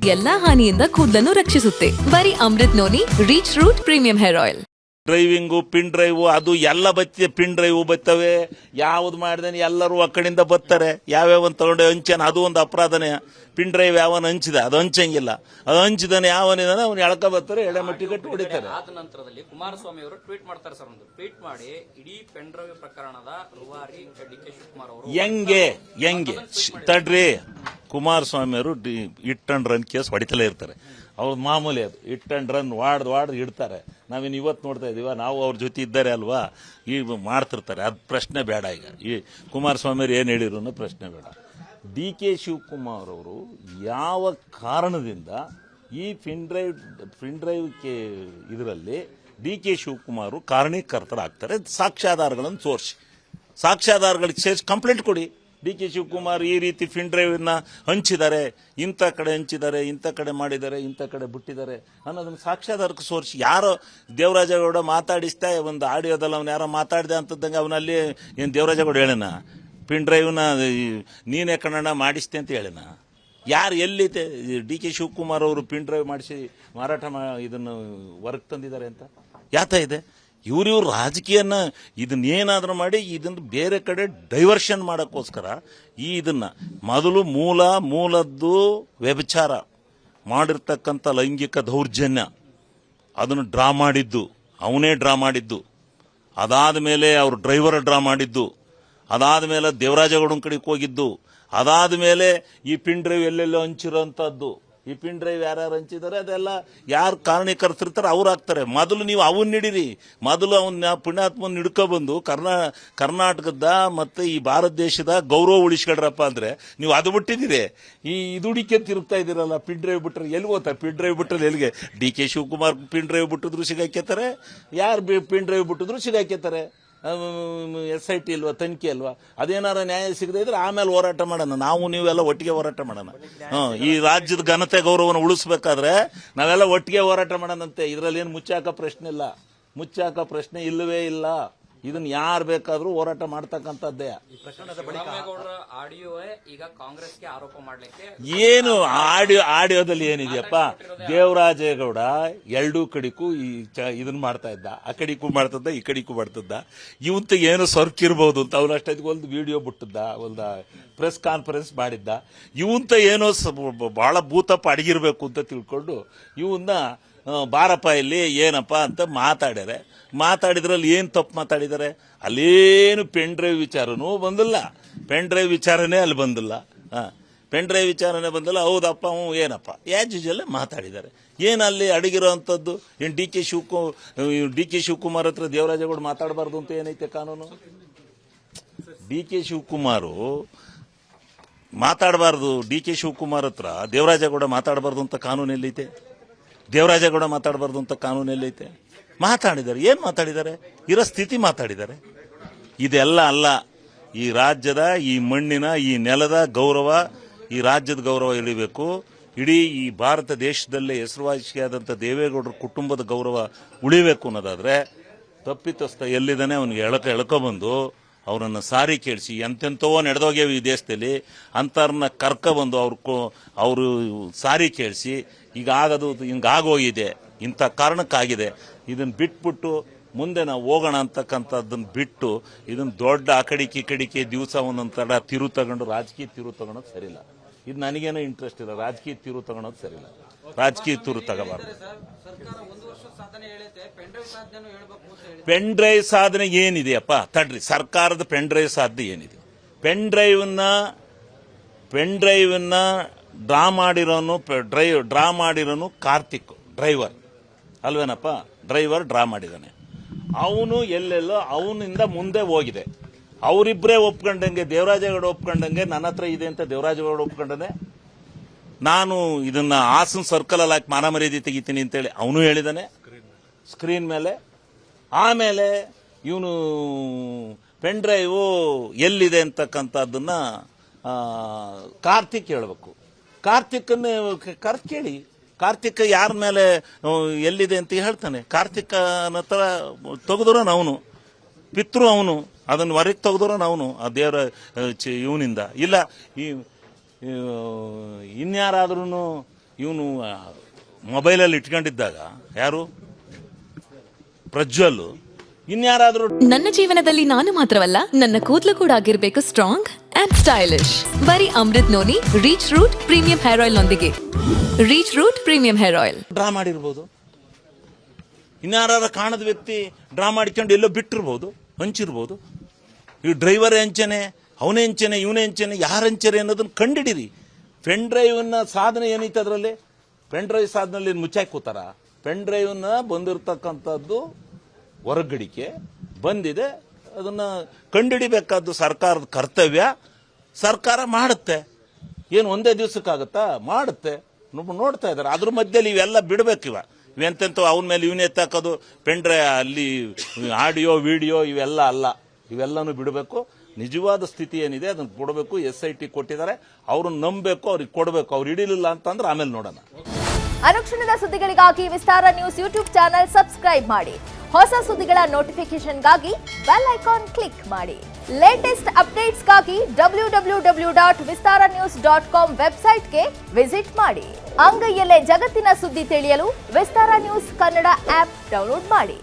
ಎಲ್ಲಾ ಹಾನಿಯಿಂದ ಕೂದಲನ್ನು ರಕ್ಷಿಸುತ್ತೆ. ಬರೀ Amrit noni reach root premium hair oil. Driving pin drive ಅದು ಎಲ್ಲ ಬತ್ತೆ. ಪಿನ್ ಡ್ರೈವ್ ಬರ್ತವೆ. ಯಾವ್ದು ಮಾಡಿದೇನೆ ಎಲ್ಲರೂ ಆ ಕಡೆಯಿಂದ ಬರ್ತಾರೆ. ಯಾವ್ಯಾವ ತಗೊಂಡೆ ಹಂಚನ ಅದು ಒಂದು ಅಪರಾಧನೇ. ಪಿನ್ ಡ್ರೈವ್ ಯಾವನ ಹಂಚಿದ ಅದು ಹಂಚಂಗಿಲ್ಲ. ಅದು ಹಂಚಿದಾನೆ ಯಾವನಿದಾನೆ ಅವ್ನು ಎಳ್ಕ ಬರ್ತಾರೆ, ಎಳೆ ಮಟ್ಟಿ ಕಟ್ಟಿ ಹೊಡಿತಾರೆ. ಆದ ನಂತರದಲ್ಲಿ ಕುಮಾರಸ್ವಾಮಿ ಅವರು ಟ್ವೀಟ್ ಮಾಡ್ತಾರೆ ಸರ್. ಒಂದು ಟ್ವೀಟ್ ಮಾಡಿ ಇಡೀ ಪೆನ್ ಡ್ರೈವ್ ಪ್ರಕರಣದ ರೂವಾರಿ ಡಿ.ಕೆ. ಶಿವಕುಮಾರ್ ಅವರು ಹೆಂಗೆ ತಡ್ರಿ. ಕುಮಾರಸ್ವಾಮಿ ಅವರು ಹಿಟ್ ಅಂಡ್ ರನ್ ಕೇಸ್ ಹೊಡಿತಲೇ ಇರ್ತಾರೆ. ಅವ್ರ ಮಾಮೂಲಿ ಅದು ಹಿಟ್ ಅಂಡ್ ರನ್ ವಾಡ್ದು ಇಡ್ತಾರೆ. ನಾವೇನು ಇವತ್ತು ನೋಡ್ತಾ ಇದೀವ, ನಾವು ಅವ್ರ ಜೊತೆ ಇದ್ದಾರೆ ಅಲ್ವಾ, ಈಗ ಮಾಡ್ತಿರ್ತಾರೆ. ಅದು ಪ್ರಶ್ನೆ ಬೇಡ. ಈಗ ಈ ಕುಮಾರಸ್ವಾಮಿ ಅವರು ಏನು ಹೇಳಿದ್ರು ಅನ್ನೋ ಪ್ರಶ್ನೆ ಬೇಡ. ಡಿ.ಕೆ. ಶಿವಕುಮಾರ್ ಅವರು ಯಾವ ಕಾರಣದಿಂದ ಈ ಪಿನ್ ಡ್ರೈವ್ ಇದರಲ್ಲಿ ಡಿ.ಕೆ. ಶಿವಕುಮಾರ್ ಕಾರಣೀಕರ್ತರಾಗ್ತಾರೆ? ಸಾಕ್ಷ್ಯಾಧಾರಗಳನ್ನು ತೋರಿಸಿ, ಸಾಕ್ಷ್ಯಾಧಾರಗಳಿಗೆ ಸೇರಿಸಿ ಕಂಪ್ಲೇಂಟ್ ಕೊಡಿ. ಡಿ.ಕೆ. ಶಿವಕುಮಾರ್ ಈ ರೀತಿ ಪಿನ್ ಡ್ರೈವ್ನ ಹಂಚಿದ್ದಾರೆ, ಇಂಥ ಕಡೆ ಹಂಚಿದ್ದಾರೆ, ಇಂಥ ಕಡೆ ಮಾಡಿದ್ದಾರೆ, ಇಂಥ ಕಡೆ ಬಿಟ್ಟಿದ್ದಾರೆ ಅನ್ನೋದನ್ನು ಸಾಕ್ಷ್ಯಾಧಾರಕ್ಕೆ ಸೋರಿಸಿ. ಯಾರೋ ದೇವರಾಜೇಗೌಡ ಮಾತಾಡಿಸ್ತಾ ಒಂದು ಆಡಿಯೋದಲ್ಲಿ ಅವನು ಯಾರೋ ಮಾತಾಡಿದೆ ಅಂತಂದಂಗೆ ಅವನಲ್ಲಿ ಏನು ದೇವರಾಜೇಗೌಡ ಹೇಳೋಣ ಪಿನ್ ಡ್ರೈವ್ನ ನೀನೇ ಕನ್ನಡ ಮಾಡಿಸ್ತೆ ಅಂತ ಹೇಳೋಣ? ಯಾರು ಎಲ್ಲಿದೆ ಡಿ.ಕೆ. ಶಿವಕುಮಾರ್ ಅವರು ಪಿನ್ ಡ್ರೈವ್ ಮಾಡಿಸಿ ಮಾರಾಟ ಇದನ್ನು ಹೊರಗೆ ತಂದಿದ್ದಾರೆ ಅಂತ ಯಾತ ಇದೆ? ಇವ್ರ ರಾಜಕೀಯನ ಇದನ್ನೇನಾದ್ರೂ ಮಾಡಿ ಇದನ್ನು ಬೇರೆ ಕಡೆ ಡೈವರ್ಷನ್ ಮಾಡೋಕ್ಕೋಸ್ಕರ ಇದನ್ನ ಮೊದಲು ಮೂಲದ್ದು ವ್ಯಭಿಚಾರ ಮಾಡಿರ್ತಕ್ಕಂಥ ಲೈಂಗಿಕ ದೌರ್ಜನ್ಯ ಅದನ್ನು ಡ್ರಾ ಮಾಡಿದ್ದು ಅವನೇ ಡ್ರಾ ಮಾಡಿದ್ದು. ಅದಾದ ಮೇಲೆ ಅವ್ರ ಡ್ರೈವರ್ ಡ್ರಾ ಮಾಡಿದ್ದು. ಅದಾದ ಮೇಲೆ ದೇವರಾಜೇಗೌಡನ ಕಡೆಗೆ ಹೋಗಿದ್ದು. ಅದಾದ ಮೇಲೆ ಈ ಪಿನ್ ಡ್ರೈವ್ ಎಲ್ಲೆಲ್ಲೋ ಹಂಚಿರೋಂಥದ್ದು. ಈ ಪಿನ್ ಡ್ರೈವ್ ಯಾರ್ಯಾರು ಹಂಚಿದ್ದಾರೆ ಅದೆಲ್ಲ ಯಾರು ಕಾರಣೀಕರ್ತಿರ್ತಾರೆ ಅವ್ರು ಹಾಕ್ತಾರೆ. ಮೊದಲು ನೀವು ಅವನ್ನ ಹಿಡೀರಿ. ಮೊದಲು ಅವನ್ನ ಪುಣ್ಯಾತ್ಮನ ಹಿಡ್ಕೊಬಂದು ಕರ್ನಾಟಕದ ಮತ್ತು ಈ ಭಾರತ ದೇಶದ ಗೌರವ ಉಳಿಸ್ಕೊಳ್ರಪ್ಪ ಅಂದರೆ ನೀವು ಅದು ಬಿಟ್ಟಿದ್ದೀರಿ. ಇದು ಹುಡಿಕೆ ತಿರುಗ್ತಾ ಇದ್ದೀರಲ್ಲ. ಪಿನ್ ಡ್ರೈವ್ ಬಿಟ್ಟರೆ ಎಲ್ಲಿ ಹೋಗ್ತಾರೆ? ಪಿನ್ ಡ್ರೈವ್ ಬಿಟ್ಟರೆ ಎಲ್ಲಿಗೆ? ಡಿ.ಕೆ. ಶಿವಕುಮಾರ್ ಪಿನ್ ಡ್ರೈವ್ ಬಿಟ್ಟಿದ್ರು ಸಿಗಾಕ್ಯತಾರೆ, ಯಾರು ಪಿನ್ ಡ್ರೈವ್ ಬಿಟ್ಟಿದ್ರು ಸಿಗಾಕ್ಯತಾರೆ. SIT ಅಲ್ವಾ, ತನಿಖೆ ಅಲ್ವಾ? ಅದೇನಾರ ನ್ಯಾಯ ಸಿಗದೆ ಇದ್ರೆ ಆಮೇಲೆ ಹೋರಾಟ ಮಾಡೋಣ. ನಾವು ನೀವೆಲ್ಲ ಒಟ್ಟಿಗೆ ಹೋರಾಟ ಮಾಡೋಣ. ಈ ರಾಜ್ಯದ ಘನತೆ ಗೌರವವನ್ನು ಉಳಿಸ್ಬೇಕಾದ್ರೆ ನಾವೆಲ್ಲ ಒಟ್ಟಿಗೆ ಹೋರಾಟ ಮಾಡೋಣಂತೆ. ಇದರಲ್ಲಿ ಏನು ಮುಚ್ಚಾಕ ಪ್ರಶ್ನೆ ಇಲ್ಲವೇ ಇಲ್ಲ. ಇದನ್ನ ಯಾರು ಬೇಕಾದ್ರೂ ಹೋರಾಟ ಮಾಡ್ತಕ್ಕಂಥದ್ದೇ. ಆಡಿಯೋವೇ ಈಗ ಕಾಂಗ್ರೆಸ್ಗೆ ಆರೋಪ ಮಾಡ್ಲಿಕ್ಕೆ ಏನು ಆಡಿಯೋದಲ್ಲಿ ಏನಿದೆಯಪ್ಪ? ದೇವರಾಜೇಗೌಡ ಎರಡೂ ಕಡೆಗೂ ಇದನ್ನ ಮಾಡ್ತಾ ಇದ್ದ. ಆ ಕಡೆಗೂ ಮಾಡ್ತಿದ್ದ, ಈ ಕಡೆಗೂ ಮಾಡ್ತಿದ್ದ. ಇವಂತ ಏನೋ ಸರ್ಕಿರ್ಬಹುದು ಅಂತ ಅವನು ಅಷ್ಟೊತ್ತಿಗೆ ಒಂದು ವಿಡಿಯೋ ಬಿಟ್ಟಿದ್ದ, ಒಂದು ಪ್ರೆಸ್ ಕಾನ್ಫರೆನ್ಸ್ ಮಾಡಿದ್ದ. ಇವಂತ ಏನೋ ಬಹಳ ಭೂತಪ್ಪ ಅಡಗಿರ್ಬೇಕು ಅಂತ ತಿಳ್ಕೊಂಡು ಇವನ್ನ ಬಾರಪ್ಪ ಇಲ್ಲಿ ಏನಪ್ಪ ಅಂತ ಮಾತಾಡಿದ್ರಲ್ಲಿ ಏನು ತಪ್ಪು ಮಾತಾಡಿದ್ದಾರೆ? ಅಲ್ಲೇನು ಪೆನ್ ಡ್ರೈವ್ ವಿಚಾರನೂ ಬಂದಿಲ್ಲ. ಪೆನ್ ಡ್ರೈವ್ ವಿಚಾರನೇ ಅಲ್ಲಿ ಬಂದಿಲ್ಲ. ಪೆನ್ ಡ್ರೈವ್ ವಿಚಾರನೇ ಬಂದಿಲ್ಲ. ಹೌದಪ್ಪ ಏನಪ್ಪ ಯಾಸ್ ಯೂಶುವಲ್ ಮಾತಾಡಿದ್ದಾರೆ. ಏನು ಅಲ್ಲಿ ಅಡಗಿರೋ ಅಂಥದ್ದು? ಏನು ಡಿ.ಕೆ. ಶಿವಕುಮಾರ್ ಹತ್ರ ದೇವರಾಜೇಗೌಡ ಮಾತಾಡಬಾರ್ದು ಅಂತ ಏನೈತೆ ಕಾನೂನು? ಡಿ.ಕೆ. ಶಿವಕುಮಾರು ಮಾತಾಡಬಾರ್ದು. ಡಿ.ಕೆ. ಶಿವಕುಮಾರ್ ಹತ್ರ ದೇವರಾಜೇಗೌಡ ಮಾತಾಡಬಾರ್ದು ಅಂತ ಕಾನೂನು ಎಲ್ಲೈತೆ? ದೇವರಾಜೇಗೌಡ ಮಾತಾಡಬಾರ್ದು ಅಂತ ಕಾನೂನು ಎಲ್ಲೈತೆ? ಮಾತಾಡಿದ್ದಾರೆ. ಏನು ಮಾತಾಡಿದ್ದಾರೆ? ಇರೋ ಸ್ಥಿತಿ ಮಾತಾಡಿದ್ದಾರೆ. ಇದೆಲ್ಲ ಅಲ್ಲ. ಈ ರಾಜ್ಯದ, ಈ ಮಣ್ಣಿನ, ಈ ನೆಲದ ಗೌರವ, ಈ ರಾಜ್ಯದ ಗೌರವ ಇಳಿಬೇಕು. ಇಡೀ ಈ ಭಾರತ ದೇಶದಲ್ಲೇ ಹೆಸರುವಾಸಿಯಾದಂಥ ದೇವೇಗೌಡರ ಕುಟುಂಬದ ಗೌರವ ಉಳಿಬೇಕು ಅನ್ನೋದಾದ್ರೆ ತಪ್ಪಿತಸ್ಥ ಎಲ್ಲಿದ್ದಾನೆ ಅವನಿಗೆ ಎಳ್ಕೊಬಂದು ಅವರನ್ನು ಸಾರಿ ಕೇಳಿಸಿ, ಎಂತೆಂಥವೋ ನಡೆದೋಗ್ಯವು ಈ ದೇಶದಲ್ಲಿ ಅಂಥವ್ರನ್ನ ಕರ್ಕೊಬಂದು ಅವರು ಸಾರಿ ಕೇಳಿಸಿ ಹಿಂಗಾಗೋಗಿದೆ, ಇಂಥ ಕಾರಣಕ್ಕಾಗಿದೆ, ಇದನ್ನು ಬಿಟ್ಬಿಟ್ಟು ಮುಂದೆ ನಾವು ಹೋಗೋಣ ಅಂತಕ್ಕಂಥದ್ದನ್ನು ಬಿಟ್ಟು ಇದನ್ನು ದೊಡ್ಡ ಅಕಡಿಕೆ ದಿವಸ ಒಂದೊಂದು ತಡ ತಿರು ತಗೊಂಡು ರಾಜಕೀಯ ತಿರು ತಗೊಳೋದು ಸರಿಯಿಲ್ಲ. ಇದು ನನಗೇನೋ ಇಂಟ್ರೆಸ್ಟ್ ಇಲ್ಲ. ರಾಜಕೀಯ ತಿರು ತಗೊಳೋದು ಸರಿಯಿಲ್ಲ. ರಾಜಕೀಯ ತಿರು ತಗೋಬಾರ್ದು. ಪೆನ್ ಡ್ರೈವ್ ಸಾಧನೆ ಏನಿದೆಯಪ್ಪ? ತಡ್ರಿ, ಸರ್ಕಾರದ ಪೆನ್ ಡ್ರೈವ್ ಸಾಧನೆ ಏನಿದೆ? ಪೆನ್ ಡ್ರೈವನ್ನ ಡ್ರಾ ಮಾಡಿರೋನು ಕಾರ್ತಿಕ್ ಡ್ರೈವರ್ ಅಲ್ವೇನಪ್ಪ? ಡ್ರೈವರ್ ಡ್ರಾ ಮಾಡಿದಾನೆ. ಅವನು ಎಲ್ಲೆಲ್ಲೋ ಅವನಿಂದ ಮುಂದೆ ಹೋಗಿದೆ. ಅವರಿಬ್ಬರೇ ಒಪ್ಕೊಂಡಂಗೆ, ದೇವರಾಜೇಗೌಡ ಒಪ್ಕೊಂಡಂಗೆ ನನ್ನ ಹತ್ರ ಇದೆ ಅಂತ ದೇವರಾಜೇಗೌಡ ಒಪ್ಕೊಂಡನೆ. ನಾನು ಇದನ್ನ ಹಾಸನ ಸರ್ಕಲ್ ಅಲ್ಲಿ ಹಾಕಿ ಮಾನ ಮರ್ಯಾದೆ ತೆಗಿತೀನಿ ಅಂತೇಳಿ ಅವನು ಹೇಳಿದಾನೆ ಸ್ಕ್ರೀನ್ ಮೇಲೆ. ಆಮೇಲೆ ಇವನು ಪೆನ್ ಡ್ರೈವ್ ಎಲ್ಲಿದೆ ಅಂತಕ್ಕಂಥದ್ದನ್ನ ಕಾರ್ತಿಕ್ ಹೇಳಬೇಕು. ಕಾರ್ತಿಕ್ನೇ ಕೇಳಿ. ಕಾರ್ತಿಕ್ ಯಾರ ಮೇಲೆ ಎಲ್ಲಿದೆ ಅಂತ ಹೇಳ್ತಾನೆ. ಕಾರ್ತಿಕ್ನ ಹತ್ರ ತೆಗೆದ್ರೋನು ಅವನು, ಪಿತೃ ಅವನು, ಅದನ್ನು ಹೊರಗೆ ತೆಗೆದ್ರೋನು ಅವನು ಆ ದೇವರ ಇವನಿಂದ. ಇಲ್ಲ ಇನ್ಯಾರಾದ್ರೂ ಇವನು ಮೊಬೈಲಲ್ಲಿ ಇಟ್ಕೊಂಡಿದ್ದಾಗ ಯಾರು ಪ್ರಜ್ವಲ್ ಇನ್ಯಾರಾದ್ರೂ. ನನ್ನ ಜೀವನದಲ್ಲಿ ನಾನು ಮಾತ್ರವಲ್ಲ, ನನ್ನ ಕೂದಲು ಕೂಡ ಆಗಿರ್ಬೇಕು ಸ್ಟ್ರಾಂಗ್ ಅಂಡ್ ಸ್ಟೈಲಿಶ್. ಬರೀ Amrit noni reach root premium hair oil ನೊಂದಿಗೆ. Reach root premium hair oil. Draw ಮಾಡಿರ್ಬೋದು, ಇನ್ಯಾರ ಕಾಣದ ವ್ಯಕ್ತಿ ಡ್ರಾ ಮಾಡ್ಕೊಂಡು ಎಲ್ಲೋ ಬಿಟ್ಟಿರ್ಬೋದು, ಹಂಚಿರ್ಬೋದು. ಈ ಡ್ರೈವರ್ ಹೆಂಚನೆ, ಅವನೇ ಹೆಂಚನೆ, ಇವನೇ ಹೆಂಚನೆ, ಯಾರ ಹೆಂಚನೆ ಅನ್ನೋದನ್ನ ಕಂಡಿಡಿರಿ. ಪೆನ್ ಡ್ರೈವ್ನ ಸಾಧನೆ ಏನೈತೆ ಅದರಲ್ಲಿ? ಪೆನ್ ಡ್ರೈವ್ ಸಾಧನೆಯಲ್ಲಿ ಮುಚ್ಚಾಕಿ ಕೂತಾರ? ಪೆನ್ ಡ್ರೈವ್ನ ಬಂದಿರತಕ್ಕಂಥದ್ದು ಹೊರಗಡಿಕೆ ಬಂದಿದೆ, ಅದನ್ನ ಕಂಡುಹಿಡಿಬೇಕಾದ್ದು ಸರ್ಕಾರದ ಕರ್ತವ್ಯ. ಸರ್ಕಾರ ಮಾಡುತ್ತೆ, ಏನು ಒಂದೇ ದಿವಸಕ್ಕಾಗತ್ತಾ? ಮಾಡುತ್ತೆ. ನೋಡ್ತಾ ಇದ್ದಾರೆ. ಅದ್ರ ಮಧ್ಯದಲ್ಲಿ ಇವೆಲ್ಲ ಬಿಡಬೇಕಿವ. ಇವೆಂತೆಂತ ಅವನ ಮೇಲೆ ಇವನ್ ಎತ್ತಾಕೋದು, ಪೆನ್ ಡ್ರೈವ್ ಅಲ್ಲಿ ಆಡಿಯೋ ವಿಡಿಯೋ ಇವೆಲ್ಲ ಅಲ್ಲ, ಇವೆಲ್ಲನೂ ಬಿಡಬೇಕು. ನಿಜವಾದ ಸ್ಥಿತಿ ಏನಿದೆ ಅದನ್ನು ಕೊಡಬೇಕು. SIT ಕೊಟ್ಟಿದ್ದಾರೆ, ಅವ್ರನ್ನ ನಂಬಬೇಕು, ಅವ್ರಿಗೆ ಕೊಡಬೇಕು. ಅವ್ರು ಹಿಡಿಲಿಲ್ಲ ಅಂತಂದ್ರೆ ಆಮೇಲೆ ನೋಡೋಣ. ಅನುಕ್ಷಣದ ಸುದ್ದಿಗಳಿಗಾಗಿ ವಿಸ್ತಾರ ನ್ಯೂಸ್ ಯೂಟ್ಯೂಬ್ ಚಾನೆಲ್ ಸಬ್ಸ್ಕ್ರೈಬ್ ಮಾಡಿ. ಹೊಸ ಸುದ್ದಿಗಳ ನೋಟಿಫಿಕೇಶನ್ಗಾಗಿ ಬೆಲ್ ಐಕಾನ್ ಕ್ಲಿಕ್ ಮಾಡಿ. ಲೇಟೆಸ್ಟ್ ಅಪ್ಡೇಟ್ಸ್ಗಾಗಿ www.vistaranews.com ವೆಬ್ಸೈಟ್ಗೆ ವಿಸಿಟ್ ಮಾಡಿ. ಅಂಗೈಯಲ್ಲೇ ಜಗತ್ತಿನ ಸುದ್ದಿ ತಿಳಿಯಲು ವಿಸ್ತಾರ ನ್ಯೂಸ್ ಕನ್ನಡ ಆಪ್ ಡೌನ್ಲೋಡ್ ಮಾಡಿ.